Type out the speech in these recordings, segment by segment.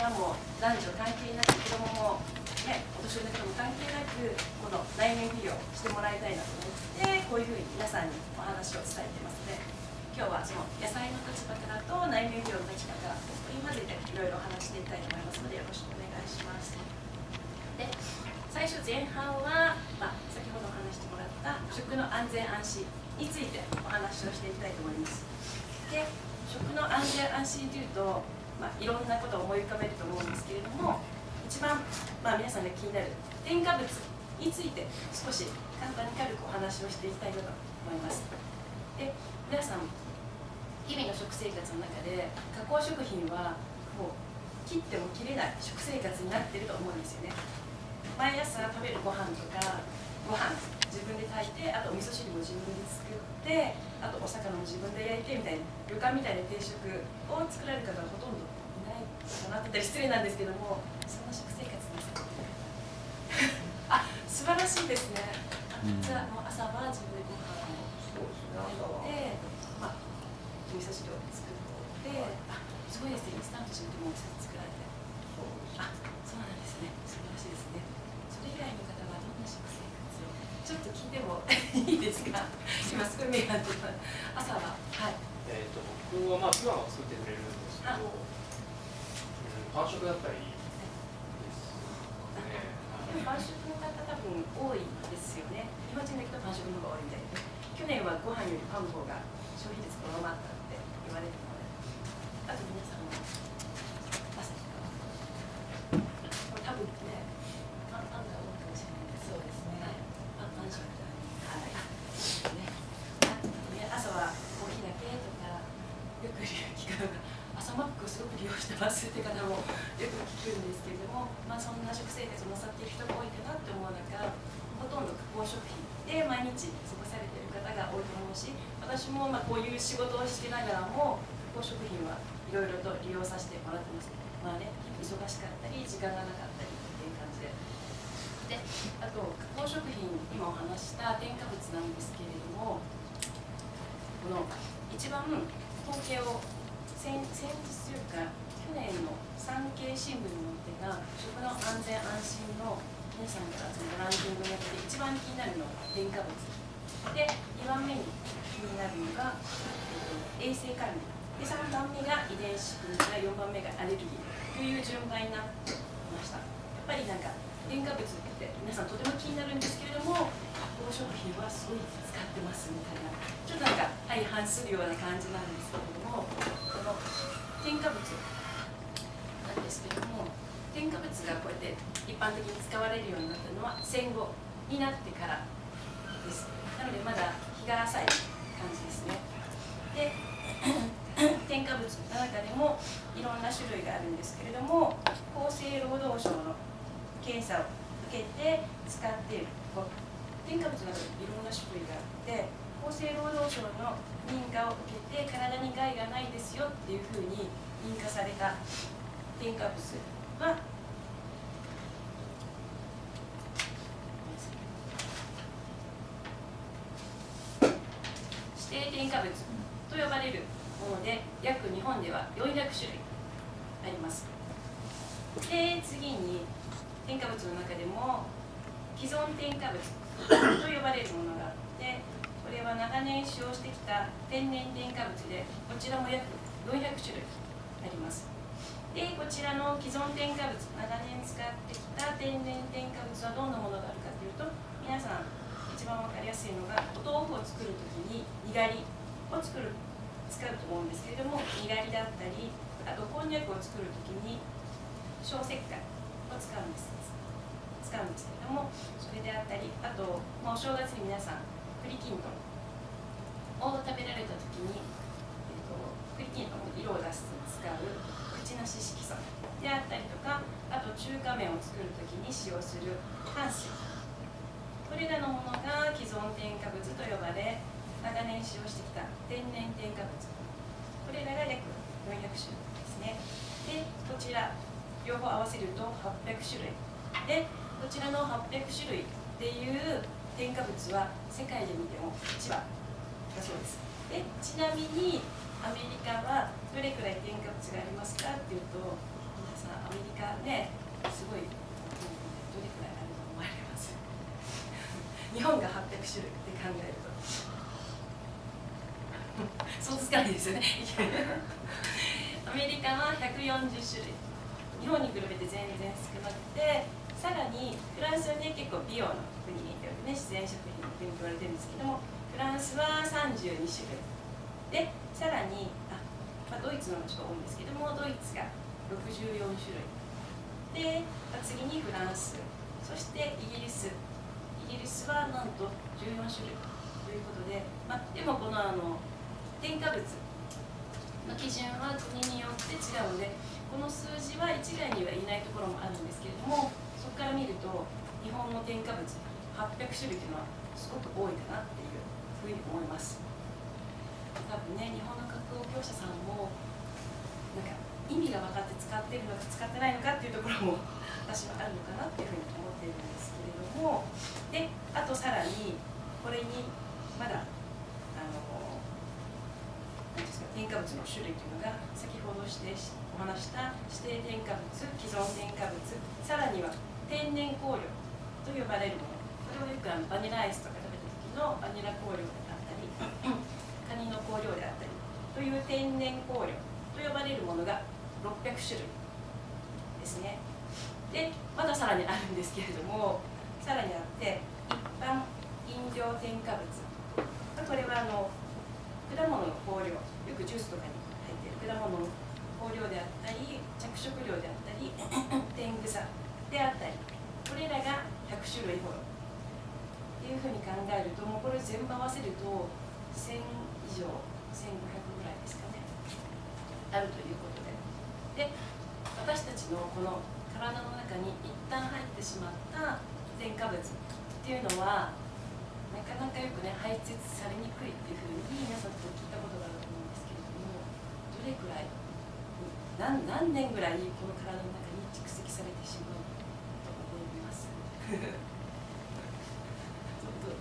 はもう男女関係なく、子供も、ね、お年寄りの方も関係なく、この内面美容をしてもらいたいなと思って、こういうふうに皆さんにお話を伝えていますので、今日はその野菜の立場からと内面美容の立場から取り混ぜていろいろお話していきたいと思いますので、よろしくお願いします。で、最初前半は、先ほどお話してもらった食の安全安心についてお話をしていきたいと思います。で、食の安全安心というと、いろんなことを思い浮かべると思うんですけれども、一番、皆さんが気になる添加物について少し簡単に軽くお話をしていきたいなと思います。で、皆さん日々の食生活の中で加工食品はもう切っても切れない食生活になっていると思うんですよね。毎朝食べるご飯とか、ご飯自分で炊いて、あとお味噌汁も自分で作って、あとお魚も自分で焼いてみたいな、旅館みたいな定食を作られる方はほとんどいないかなって言ったら失礼なんですけども、そんな食生活です素晴らしいですね。じゃあもう朝は自分でご飯を焼いて、お味噌汁を作って、すごいですね、インスタント汁でもお味噌汁作られて、そうなんですね、素晴らしいですね。それ以外の方はどんな食生活をちょっと聞いてもいいですか？今すごい目が合ってます。朝は、僕はピュアを作ってくれるんですけど、パン食だったりですね。パン食の方多分多いですよね。日本人だけどパン食の方が多いみたいで、去年はご飯よりパンの方が消費率が上回ったって言われてるので、あと皆さんも朝とか多分ね、パンが多いかもしれないです。そうですね。パン食だ朝はコーヒーだけとかよく聞くのが、朝マックをすごく利用してますって方もよく聞くんですけれども、そんな食生活をなさっている人が多いかなって思う中、ほとんど加工食品で毎日過ごされている方が多いと思うし、私もこういう仕事をしてながらも加工食品はいろいろと利用させてもらってます。忙しかったり時間がなかったりっていう感じで。で、あと加工食品、今お話した添加物なんですけれども、この一番統計を先日というか去年の産経新聞に載ってた食の安全安心の皆さんからそのランキングの中で一番気になるのが添加物で、2番目に気になるのが、衛生管理で、3番目が遺伝子組み換え、4番目がアレルギーという順番になっていました。やっぱり添加物って皆さんとても気になるんですけれども、加工食品はすごい使ってますみたいな、ちょっと相反するような感じなんですけれども、この添加物なんですけれども、添加物がこうやって一般的に使われるようになったのは戦後になってからです。なのでまだ日が浅い感じですね。で添加物の中でもいろんな種類があるんですけれども、厚生労働省の検査を受けて使っている添加物などいろんな種類があって、厚生労働省の認可を受けて体に害がないですよっていうふうに認可された添加物は指定添加物と呼ばれるもので、約日本では400種類あります。で、次に添加物の中でも既存添加物と呼ばれるものがあって、これは長年使用してきた天然添加物で、こちらも約400種類あります。で、こちらの既存添加物、長年使ってきた天然添加物はどんなものがあるかというと、皆さん一番分かりやすいのが、お豆腐を作るときににがりを使うと思うんですけれども、にがりだったり、あとこんにゃくを作るときに小石灰を使うんですけれども、それであったり、あと、お正月に皆さん栗きんとんを食べられたときに、栗きんとんの色を出すのに使う口なし色素であったりとか、あと中華麺を作るときに使用する淡水、これらのものが既存添加物と呼ばれ、長年使用してきた天然添加物、これらが約400種類ですね。で、こちら両方合わせると800種類で、こちらの800種類っていう添加物は世界で見ても一番だそうです。で、ちなみにアメリカはどれくらい添加物がありますかっていうと、皆さんアメリがねすごいどれくらいあると思われます？日本が800種類って考えると想像つかないですよねアメリカは140種類、日本に比べて全然少なくて、さらにフランスはね結構美容の国でね自然食品の国と言われてるんですけども、フランスは32種類で、さらにドイツのちょっと多いんですけども、ドイツが64種類で、次にフランス、そしてイギリスはなんと14種類ということで、でもこの添加物の基準は国によって違うので、この数字は一概には言えないところもあるんですけれども、そこから見ると日本の添加物800種類というのはすごく多いかなっていうふうに思います。多分ね、日本の加工業者さんもなんか意味が分かって使っているのか使ってないのかっていうところも私はあるのかなっていうふうに思っているんですけれども、であとさらにこれにまだ何ですか、添加物の種類というのが先ほどお話した指定添加物、既存添加物、さらには天然香料と呼ばれるもの、これはよくバニラアイスとか食べた時のバニラ香料であったりカニの香料であったりという天然香料と呼ばれるものが600種類ですね。でまださらにあるんですけれども、さらにあって一般飲料添加物、これは果物の香料、よくジュースとかに入っている果物の香料であったり着色料であったり天草であったり、これらが100種類ほどっていうふうに考えると、もうこれ全部合わせると1000以上、1500ぐらいですかね、あるということで、私たちのこの体の中に一旦入ってしまった添加物っていうのはなかなかよくね排泄されにくいっていうふうに皆さんと聞いたことがあると思うんですけれども、どれくらい何年ぐらいこの体の中に蓄積されてしまうと思います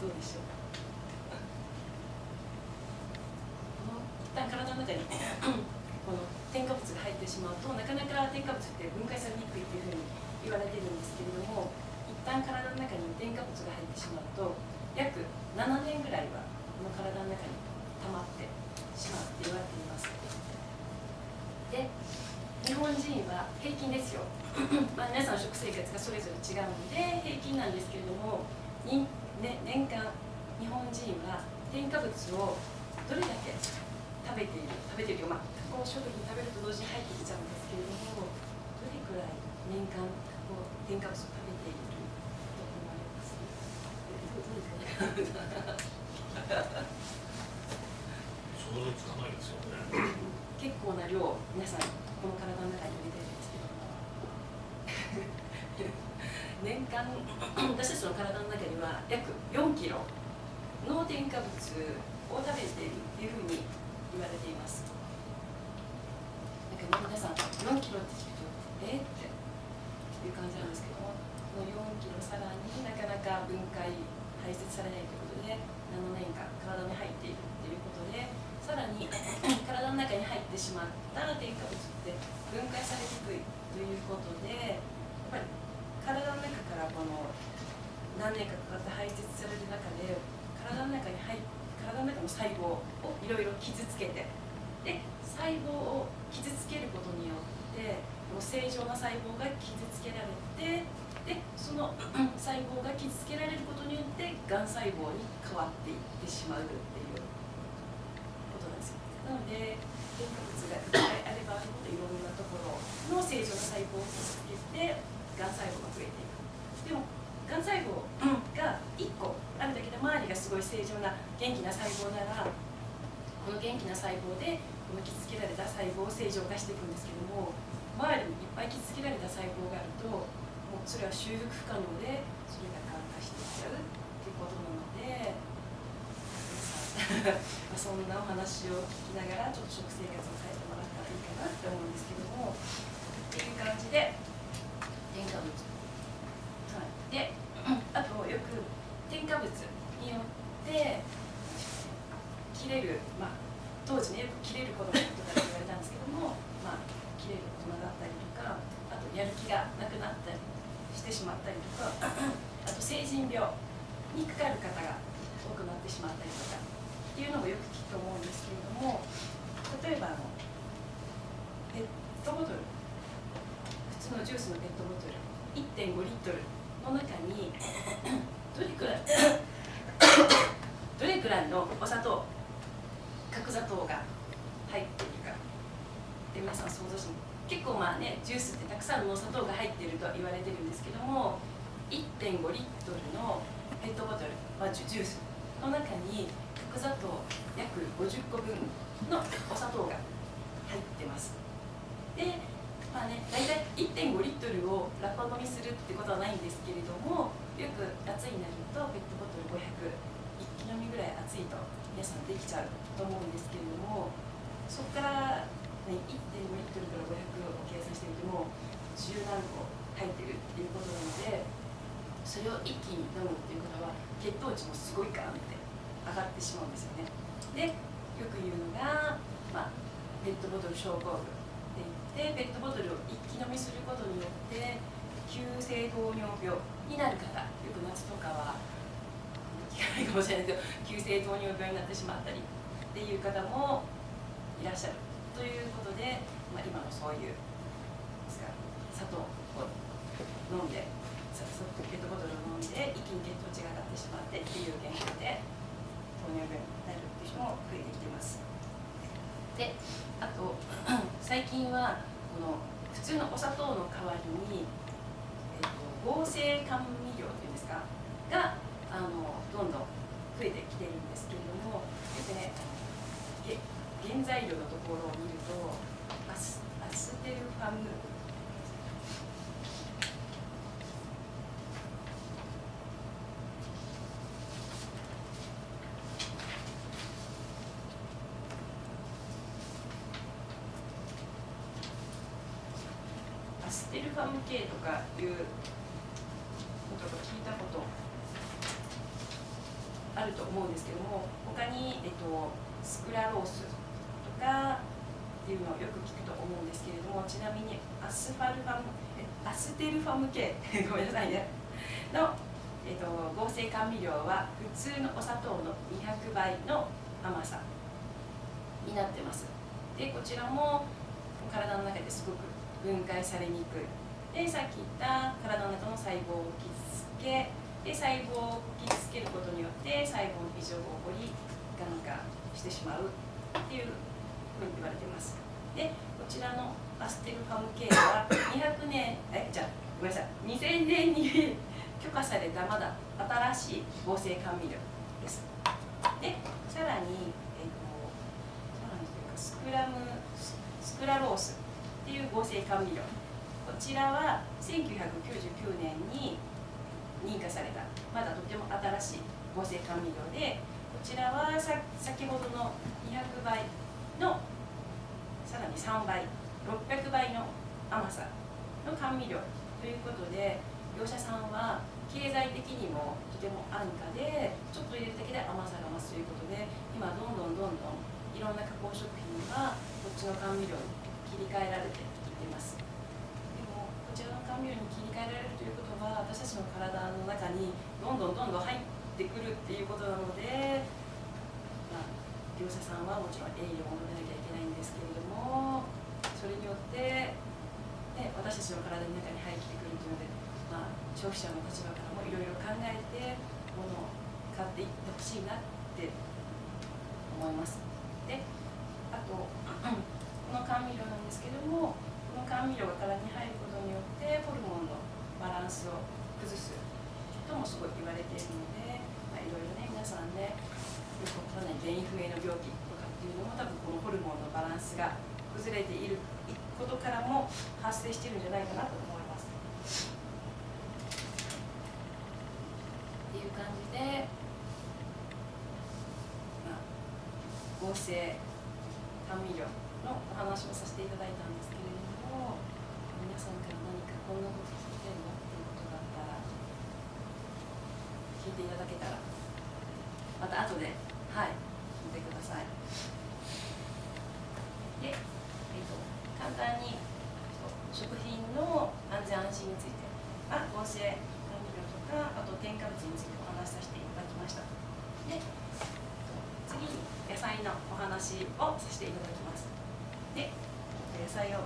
どうでしょう。一旦体の中にこの添加物が入ってしまうと、なかなか添加物って分解されにくいっていうふうに言われているんですけれども、一旦体の中に添加物が入ってしまうと約7年ぐらいはこの体の中に溜まってしまうって言われています。で、日本人は平均ですよ皆さんの食生活がそれぞれ違うので平均なんですけれども、年間日本人は添加物をどれだけ食べている加工食品食べると同時に入ってきちゃうんですけれども、どれくらい年間添加物を食べていると思われます？想像つかないですよね。結構な量皆さんこの体の中に入れてるんですけども年間私たちの体の中には約4キロの添加物を食べているというふうに言われています。なんか皆さん4キロって聞くとっていう感じなんですけども、この4キロさらになかなか分解排泄されないということで7年間体に入っているということで、さらに体の中に入ってしまった添加物って分解されにくいということで、やっぱり体の中からこの何年かかかって排泄される中で体の中の細胞をいろいろ傷つけて、で細胞を傷つけることによってこの正常な細胞が傷つけられて、でその細胞が傷つけられることによってがん細胞に変わっていってしまうっていうことなんですよ。なので添加物がいっぱいあればあるほどいろんなところの正常な細胞を傷つけてがん細胞が増えていく。でもがん細胞が1個あるだけで周りがすごい正常な元気な細胞なら、この元気な細胞でこの傷つけられた細胞を正常化していくんですけども、周りにいっぱい傷つけられた細胞があるともうそれは修復不可能でそれががん化していっちゃうっていうことなのでそんなお話を聞きながらちょっと食生活を変えてもらったらいいかなって思うんですけども、っていう感じで添加物、であとよく添加物によって切れる、当時ねよく切れる子供とかって言われたんですけども、切れる大人だったりとか、あとやる気がが亡くなったりしてしまったりとかあと成人病にかかる方が多くなってしまったりとかっていうのもよく聞くと思うんですけれども、例えばペットボトル、普通のジュースのペットボトル 1.5 リットルの中にどれくらいのお砂糖、角砂糖が入っているかで皆さん想像しても結構まあね、ジュースってたくさんのお砂糖が入っているとは言われてるんですけども、 1.5 リットルのペットボトル、ジュースの中に角砂糖約50個分のお砂糖が入ってます。で、まあね、大体 1.5 リットルをラッパ飲みするってことはないんですけれども、よく夏になるとペットボトル500一気飲みぐらい熱いと皆さんできちゃうと思うんですけれども、そこから、ね、1.5 リットルから500を計算してみても10何個入ってるっていうことなので、それを一気に飲むっていうことは血糖値もすごいガーンって上がってしまうんですよね。で、よく言うのが、ペットボトル症候群って言って、ペットボトルを一気飲みすることによって急性糖尿病になる方、よく夏とかは聞かないかもしれないですけど、急性糖尿病になってしまったりっていう方もいらっしゃるということで、今のそういう砂糖を飲んで、ペットボトルを飲んで一気に血糖値が上がってしまってっていう現象で糖尿病になるっていう人も増えてきてます。で、あと最近はこの普通のお砂糖の代わりに、合成甘味料っていうんですかがどんどん増えてきてるんですけれども、原材料のところを見るとアステルファム系とかいうことが聞いたことあると思うんですけども、他に、スクラロースとかっていうのをよく聞くと思うんですけれども、ちなみにアステルファム系ごめんなさいねの、合成甘味料は普通のお砂糖の200倍の甘さになってます。で、こちらも体の中ですごく分解されにくい。で、さっき言った体の中の細胞を傷つけ、で細胞を傷つけることによって細胞の異常が起こり、がん化してしまうっていうふうに言われています。で、こちらのアステルファム系は2000年に許可されたまだ新しい合成甘味料です。で、さらに、スクラロースっていう合成甘味料、こちらは1999年に認可されたまだとても新しい合成甘味料で、こちらは先ほどの200倍のさらに3倍600倍の甘さの甘味料ということで、業者さんは経済的にもとても安価で、ちょっと入れるだけで甘さが増すということで、今どんどんいろんな加工食品がこっちの甘味料に切り替えられていっています。でもこちらの甘味料に切り替えられるということは、私たちの体の中にどんどん入ってくるっていうことなので、業者さんはもちろん営業を求めなきゃいけないんですけれども、それによって、私たちの体の中に入ってくるというので、消費者の立場からもいろいろ考えて物を買っていってほしいなって思います。で、あとこの甘味料なんですけども、この甘味料が体に入ることによってホルモンのバランスを崩すともすごい言われているので、いろいろね、皆さんね、よくわからない原因不明の病気とかっていうのも多分このホルモンのバランスが崩れていることからも発生しているんじゃないかなと思います。っていう感じで、合成甘味料のお話をさせていただいたんですけれども、皆さんから何かこんなこと聞きたいなっていうことがあったら聞いていただけたら、また後で聞いてください。で、簡単に食品の安全安心つについてお話しさせていただきました。で、次に野菜のお話をさせていただきます。で、野菜を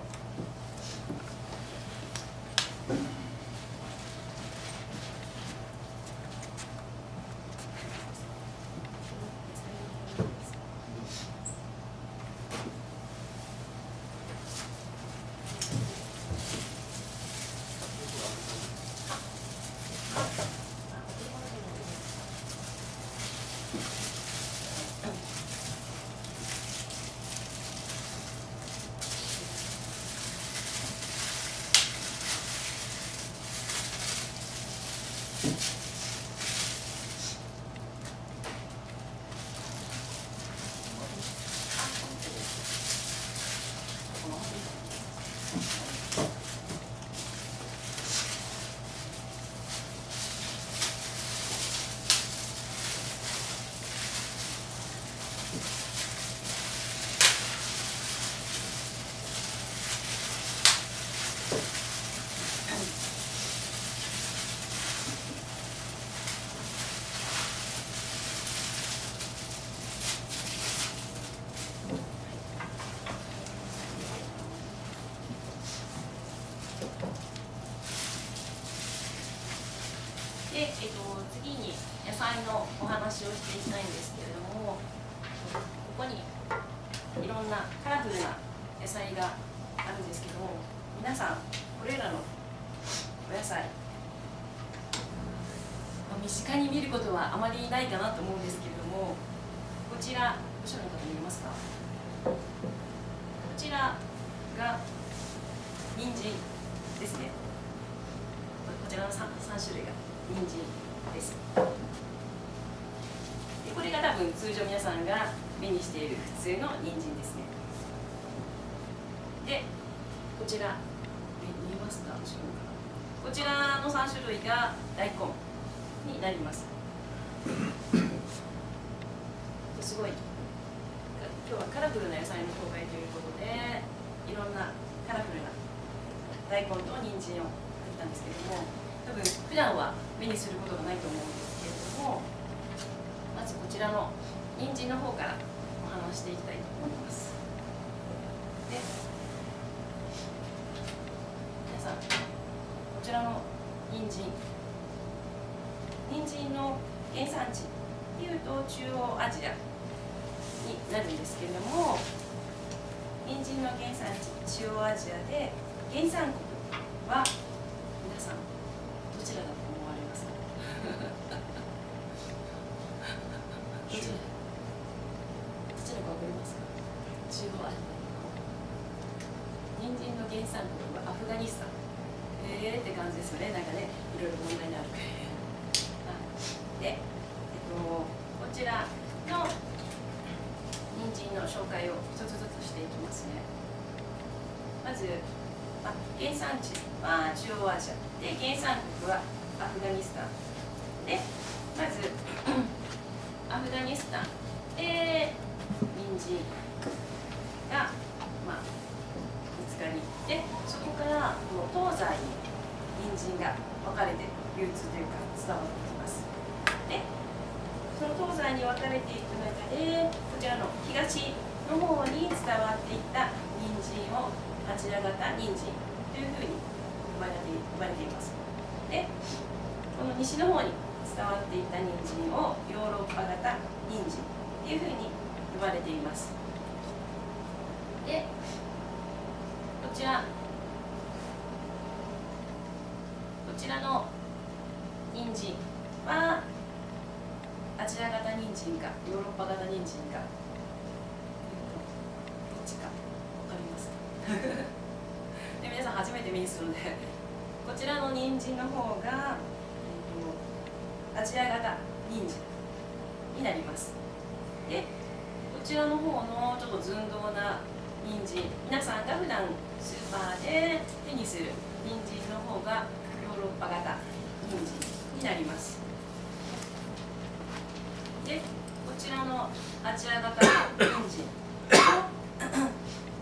で、次に野菜のお話をしていきたいんですけれども、ここにいろんなカラフルな野菜があるんですけども、皆さんこれらのお野菜、身近に見ることはあまりないかなと思うんですけれども、こちら後ろの方見えますか？こちらが人参ですね。こちらの 3種類が人参です。で、これが多分通常皆さんが目にしている普通の人参ですね。で、こちら見えますか？後ろからこちらの3種類が大根になります。すごい今日はカラフルな野菜の公開ということで、いろんなカラフルな大根と人参を描いたんですけれども、多分普段は目にすることがないと思うんですけれども、まずこちらの人参の方からお話していきたいと思います。で、皆さんこちらの人参の原産地でいうと中央アジアになるんですけれども、人参の原産地中央アジアで原産国は皆さんどちらだと思われますか？どちらか分かりますか？中央アジア。人参の原産国はアフガニスタン。って感じですよね。なんかね、いろいろ問題になる。で、こちらの人参の紹介を一つずつしていきますね。まず、原産地は中央アジアで、原産国はアフガニスタンで、まずアフガニスタンで人参が、見つかり、でそこから東西に人参が分かれて流通というか伝わってきます。で、その東西に分かれていく中で、こちらの東の方に伝わっていった人参をアジア型人参というふうに呼ばれています。で、この西の方に伝わっていった人参をヨーロッパ型人参というふうに呼ばれています。で、こちらの人参はアジア型人参かヨーロッパ型人参か、どっちか分かりますか？で、皆さん初めて目にするので、こちらの人参の方が、アジア型人参になります。で、こちらの方のちょっと寸胴な人参、皆さんが普段スーパーで手にする人参の方がヨーロッパ型人参になります。で、こちらのアジア型人参の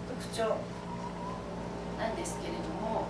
特徴なんですけれども、